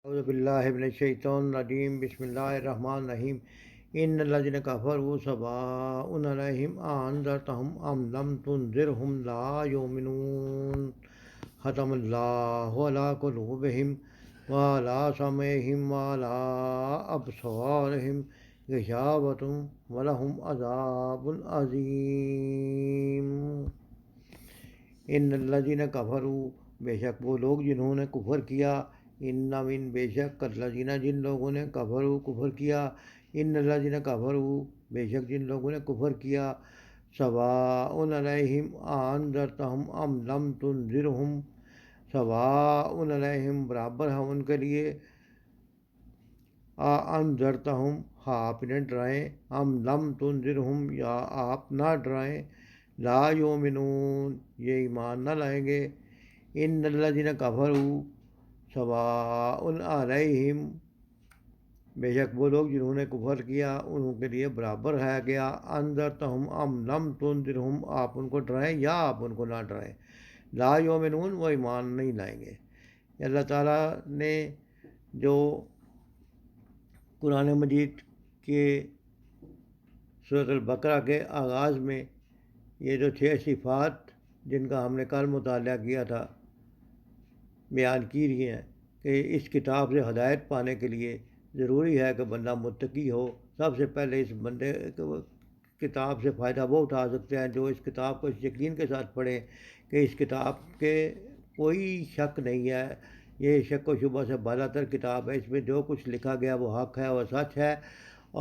اعوذ باللہ من الشیطان الرجیم بسم اللہ الرحمن الرحیم ان الذین کفروا سواء علیہم اانذرتہم ام لم تنذرہم لا یؤمنون ختم اللہ علی قلوبہم وعلی سمعہم وعلی ابصارہم غشاوۃ ولہم عذاب عظیم۔ ان الذین کفروا، بے شک وہ لوگ جنہوں نے کفر کیا، ان من بے شک الذین جن لوگوں نے کفر کیا، ان الذین کفروا بے شک جن لوگوں نے کفر کیا، سواء علیہم انذرتہم ام لم تنذرہم، سواء علیہم برابر ہے ان کے لیے، انذرتہم ہاں آپ نے ڈرائیں، ام لم تنذرہم یا آپ نہ ڈرائیں، لا یؤمنون یہ ایمان نہ لائیں گے۔ ان الذین کفروا سواء علیہم بے شک وہ لوگ جنہوں نے کفر کیا انہوں کے لیے برابر ہے گیا، انذرتہم ام لم تنذرہم آپ ان کو ڈرائیں یا آپ ان کو نہ ڈرائیں، لا یؤمنون وہ ایمان نہیں لائیں گے۔ اللہ تعالیٰ نے جو قرآن مجید کے سورۃ البقرہ کے آغاز میں یہ جو 6 صفات جن کا ہم نے کل مطالعہ کیا تھا بیان کی رہی ہیں کہ اس کتاب سے ہدایت پانے کے لیے ضروری ہے کہ بندہ متقی ہو۔ سب سے پہلے اس بندے کتاب سے فائدہ وہ اٹھا سکتے ہیں جو اس کتاب کو اس یقین کے ساتھ پڑھیں کہ اس کتاب کے کوئی شک نہیں ہے، یہ شک و شبہ سے بالا تر کتاب ہے، اس میں جو کچھ لکھا گیا وہ حق ہے، وہ سچ ہے،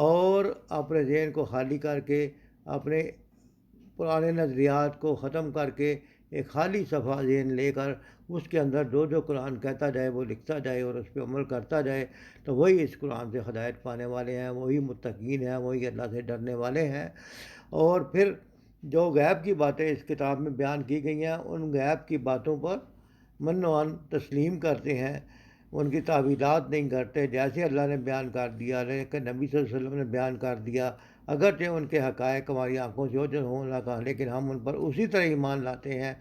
اور اپنے ذہن کو خالی کر کے، اپنے پرانے نظریات کو ختم کر کے ایک خالی صفحہ ذہن لے کر اس کے اندر جو قرآن کہتا جائے وہ لکھتا جائے اور اس پہ عمل کرتا جائے، تو وہی اس قرآن سے ہدایت پانے والے ہیں، وہی متقین ہیں، وہی اللہ سے ڈرنے والے ہیں۔ اور پھر جو غیب کی باتیں اس کتاب میں بیان کی گئی ہیں ان غیب کی باتوں پر من و عن تسلیم کرتے ہیں، ان کی تعویلات نہیں کرتے، جیسے اللہ نے بیان کر دیا، لیکن نبی صلی اللہ علیہ وسلم نے بیان کر دیا، اگرچہ ان کے حقائق ہماری آنکھوں سے اوجھل ہوں لگا، لیکن ہم ان پر اسی طرح ایمان لاتے ہیں۔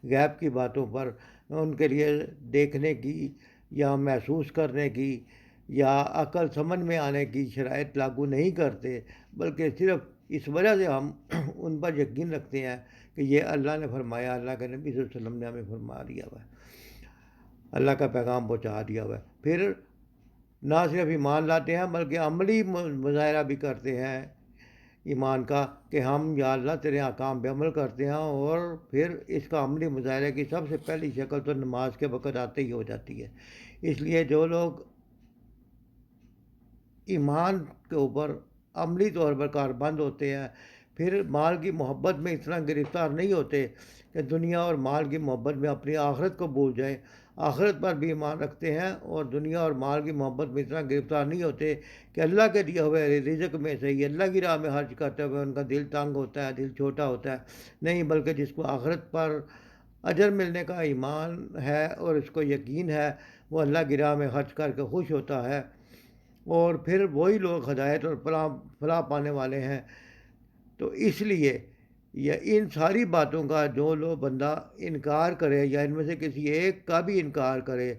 غیب کی باتوں پر ان کے لیے دیکھنے کی یا محسوس کرنے کی یا عقل سمجھ میں آنے کی شرائط لاگو نہیں کرتے، بلکہ صرف اس وجہ سے ہم ان پر یقین رکھتے ہیں کہ یہ اللہ نے فرمایا، اللہ کے نبی صلی اللہ علیہ وسلم نے ہمیں فرما دیا ہوا ہے، اللہ کا پیغام پہنچا دیا ہوا ہے۔ پھر نہ صرف ایمان لاتے ہیں بلکہ عملی مظاہرہ بھی کرتے ہیں ایمان کا کہ ہم یا اللہ تیرے احکام پہ عمل کرتے ہیں، اور پھر اس کا عملی مظاہرے کی سب سے پہلی شکل تو نماز کے وقت آتے ہی ہو جاتی ہے۔ اس لیے جو لوگ ایمان کے اوپر عملی طور پر کاربند ہوتے ہیں پھر مال کی محبت میں اتنا گرفتار نہیں ہوتے کہ دنیا اور مال کی محبت میں اپنی آخرت کو بھول جائیں، آخرت پر بھی ایمان رکھتے ہیں اور دنیا اور مال کی محبت میں اتنا گرفتار نہیں ہوتے کہ اللہ کے دیے ہوئے رزق میں سے ہی اللہ کی راہ میں خرچ کرتے ہوئے ان کا دل تنگ ہوتا ہے، دل چھوٹا ہوتا ہے، نہیں، بلکہ جس کو آخرت پر اجر ملنے کا ایمان ہے اور اس کو یقین ہے وہ اللہ کی راہ میں خرچ کر کے خوش ہوتا ہے، اور پھر وہی لوگ ہدایت اور فلاح پانے والے ہیں۔ تو اس لیے یہ ان ساری باتوں کا جو لوگ بندہ انکار کرے یا ان میں سے کسی ایک کا بھی انکار کرے،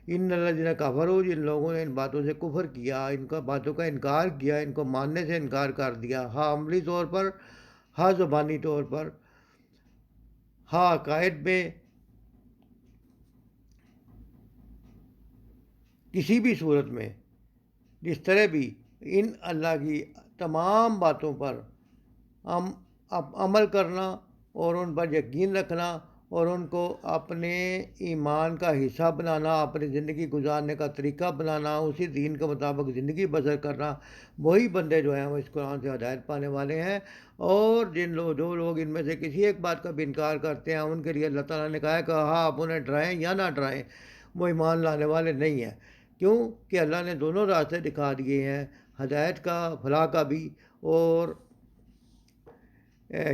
ان الذین کفروا جن لوگوں نے ان باتوں سے کفر کیا، ان کا باتوں کا انکار کیا، ان کو ماننے سے انکار کر دیا، ہاں عملی طور پر، ہاں زبانی طور پر، ہاں عقائد میں، کسی بھی صورت میں، جس طرح بھی ان اللہ کی تمام باتوں پر عمل کرنا اور ان پر یقین رکھنا اور ان کو اپنے ایمان کا حصہ بنانا، اپنی زندگی گزارنے کا طریقہ بنانا، اسی دین کے مطابق زندگی بسر کرنا، وہی بندے جو ہیں وہ اس قرآن سے ہدایت پانے والے ہیں۔ اور جو لوگ ان میں سے کسی ایک بات کا بھی انکار کرتے ہیں ان کے لیے اللہ تعالیٰ نے کہا ہے کہ ہاں آپ انہیں ڈرائیں یا نہ ڈرائیں وہ ایمان لانے والے نہیں ہیں، کیوں کہ اللہ نے دونوں راستے دکھا دیے ہیں، ہدایت کا، فلاح کا بھی، اور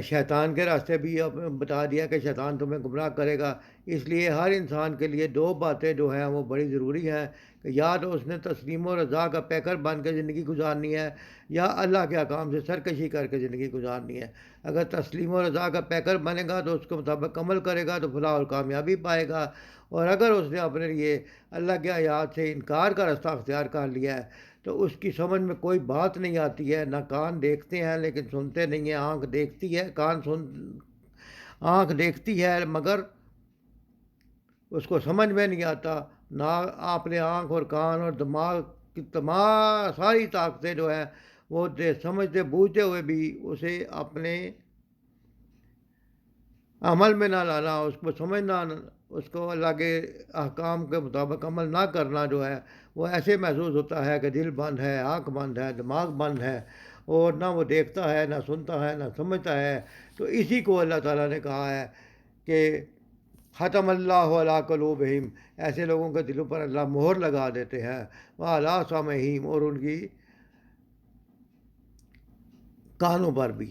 شیطان کے راستے بھی بتا دیا کہ شیطان تمہیں گمراہ کرے گا، اس لیے ہر انسان کے لیے دو باتیں جو ہیں وہ بڑی ضروری ہیں کہ یا تو اس نے تسلیم و رضا کا پیکر بن کے زندگی گزارنی ہے یا اللہ کے احکام سے سرکشی کر کے زندگی گزارنی ہے۔ اگر تسلیم و رضا کا پیکر بنے گا تو اس کے مطابق عمل کرے گا تو فلاح اور کامیابی پائے گا، اور اگر اس نے اپنے لیے اللہ کے آیات سے انکار کا راستہ اختیار کر لیا ہے تو اس کی سمجھ میں کوئی بات نہیں آتی ہے، نہ کان دیکھتے ہیں لیکن سنتے نہیں ہیں، آنکھ دیکھتی ہے آنکھ دیکھتی ہے مگر اس کو سمجھ میں نہیں آتا، نہ آپ نے آنکھ اور کان اور دماغ کی تمام ساری طاقتیں جو ہیں وہ سمجھتے بوجھتے ہوئے بھی اسے اپنے عمل میں نہ لانا، اس کو سمجھنا، اس کو اللہ کے احکام کے مطابق عمل نہ کرنا جو ہے وہ ایسے محسوس ہوتا ہے کہ دل بند ہے، آنکھ بند ہے، دماغ بند ہے، اور نہ وہ دیکھتا ہے، نہ سنتا ہے، نہ سمجھتا ہے۔ تو اسی کو اللہ تعالیٰ نے کہا ہے کہ ختم اللہ علی قلوبہم، ایسے لوگوں کے دلوں پر اللہ مہر لگا دیتے ہیں، وعلی سمعہم، اور ان کی کانوں پر بھی،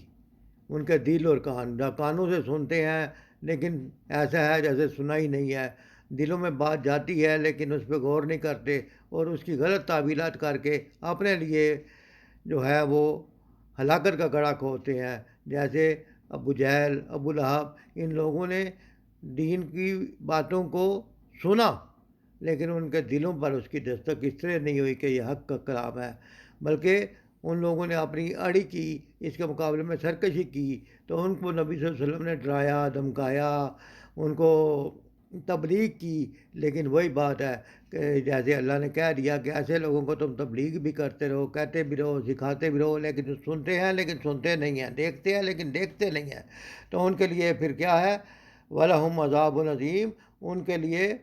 ان کے دل اور کان کانوں سے سنتے ہیں لیکن ایسا ہے جیسے سنا ہی نہیں ہے، دلوں میں بات جاتی ہے لیکن اس پہ غور نہیں کرتے اور اس کی غلط تعویلات کر کے اپنے لیے جو ہے وہ ہلاکت کا گڑھا کھودتے ہیں۔ جیسے ابو جہل، ابو لہب، ان لوگوں نے دین کی باتوں کو سنا لیکن ان کے دلوں پر اس کی دستک اس طرح نہیں ہوئی کہ یہ حق کا کلام ہے، بلکہ ان لوگوں نے اپنی اڑی کی، اس کے مقابلے میں سرکشی کی، تو ان کو نبی صلی اللہ علیہ وسلم نے ڈرایا، دھمکایا، ان کو تبلیغ کی، لیکن وہی بات ہے کہ جیسے اللہ نے کہہ دیا کہ ایسے لوگوں کو تم تبلیغ بھی کرتے رہو، کہتے بھی رہو، سکھاتے بھی رہو، لیکن سنتے ہیں لیکن سنتے نہیں ہیں، دیکھتے ہیں لیکن دیکھتے نہیں ہیں، تو ان کے لیے پھر کیا ہے؟ وَلَهُمْ عَذَابٌ عَظِيمٌ، ان کے لیے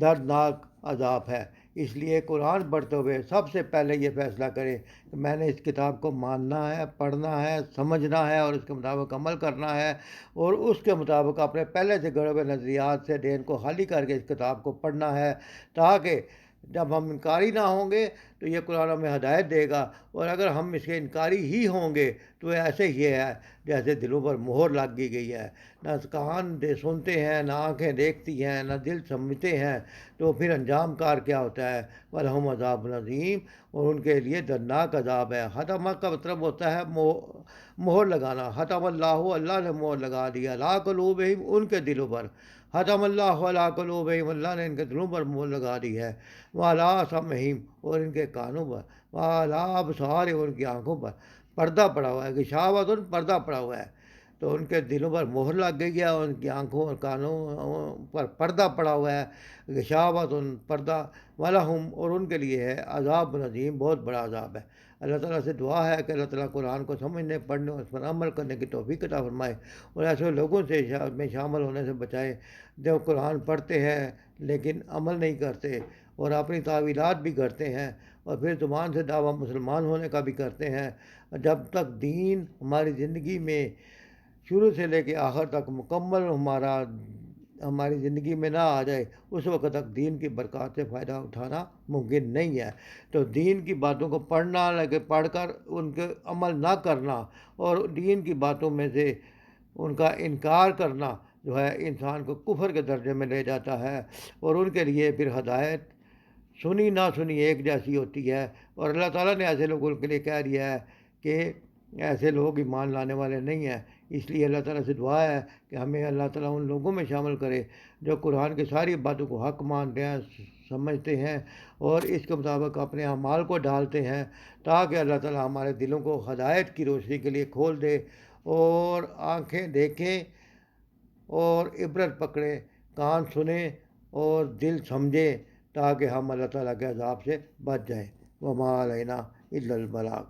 دردناک عذاب ہے۔ اس لیے قرآن پڑھتے ہوئے سب سے پہلے یہ فیصلہ کرے کہ میں نے اس کتاب کو ماننا ہے، پڑھنا ہے، سمجھنا ہے اور اس کے مطابق عمل کرنا ہے، اور اس کے مطابق اپنے پہلے سے گڑے ہوئے نظریات سے ذہن کو خالی کر کے اس کتاب کو پڑھنا ہے، تاکہ جب ہم انکاری نہ ہوں گے تو یہ قرآن ہمیں ہدایت دے گا، اور اگر ہم اس کے انکاری ہی ہوں گے تو ایسے ہی ہے جیسے دلوں پر مہر لگ گئی ہے، نہ کان سنتے ہیں، نہ آنکھیں دیکھتی ہیں، نہ دل سمجھتے ہیں، تو پھر انجام کار کیا ہوتا ہے؟ وَلَهُمْ عَذَابٌ عَظِيمٌ، اور ان کے لیے دردناک عذاب ہے۔ ختم کا مطلب ہوتا ہے مہر لگانا، ختم اللہ، اللہ نے مہر لگا دیا، علی قلوبہم، ان کے دلوں پر، ختم اللہ علی قلوبہم، اللہ نے ان کے دلوں پر مہر لگا دی ہے، وعلی سمعہم، اور ان کے کانوں پر، وعلی ابصارہم، ان کی آنکھوں پر پردہ پڑا ہوا ہے، غشاوۃ، پردہ پڑا ہوا ہے، تو ان کے دلوں پر مہر لگ گئی ہے، ان کی آنکھوں اور کانوں پر پردہ پڑا ہوا ہے، غشاوۃ، پردہ، وَلَهُمْ، اور ان کے لیے ہے عذاب عظیم، بہت بڑا عذاب ہے۔ اللہ تعالیٰ سے دعا ہے کہ اللہ تعالیٰ قرآن کو سمجھنے، پڑھنے اور اس پر عمل کرنے کی توفیق عطا فرمائے، اور ایسے لوگوں سے میں شامل ہونے سے بچائے جو قرآن پڑھتے ہیں لیکن عمل نہیں کرتے اور اپنی تعویلات بھی کرتے ہیں، اور پھر زبان سے دعویٰ مسلمان ہونے کا بھی کرتے ہیں۔ جب تک دین ہماری زندگی میں شروع سے لے کے آخر تک مکمل ہماری زندگی میں نہ آ جائے، اس وقت تک دین کی برکات سے فائدہ اٹھانا ممکن نہیں ہے۔ تو دین کی باتوں کو پڑھنا، لگے پڑھ کر ان کے عمل نہ کرنا اور دین کی باتوں میں سے ان کا انکار کرنا جو ہے انسان کو کفر کے درجے میں لے جاتا ہے، اور ان کے لیے پھر ہدایت سنی نہ سنی ایک جیسی ہوتی ہے، اور اللہ تعالیٰ نے ایسے لوگوں کے لیے کہہ دیا ہے کہ ایسے لوگ ایمان لانے والے نہیں ہیں۔ اس لیے اللہ تعالیٰ سے دعا ہے کہ ہمیں اللہ تعالیٰ ان لوگوں میں شامل کرے جو قرآن کی ساری باتوں کو حق مانتے ہیں، سمجھتے ہیں اور اس کے مطابق اپنے اعمال کو ڈالتے ہیں، تاکہ اللہ تعالیٰ ہمارے دلوں کو ہدایت کی روشنی کے لیے کھول دے اور آنکھیں دیکھیں اور عبرت پکڑیں، کان سنیں اور دل سمجھیں، تاکہ ہم اللہ تعالیٰ کے عذاب سے بچ جائیں۔ وما علینا الا البلاغ۔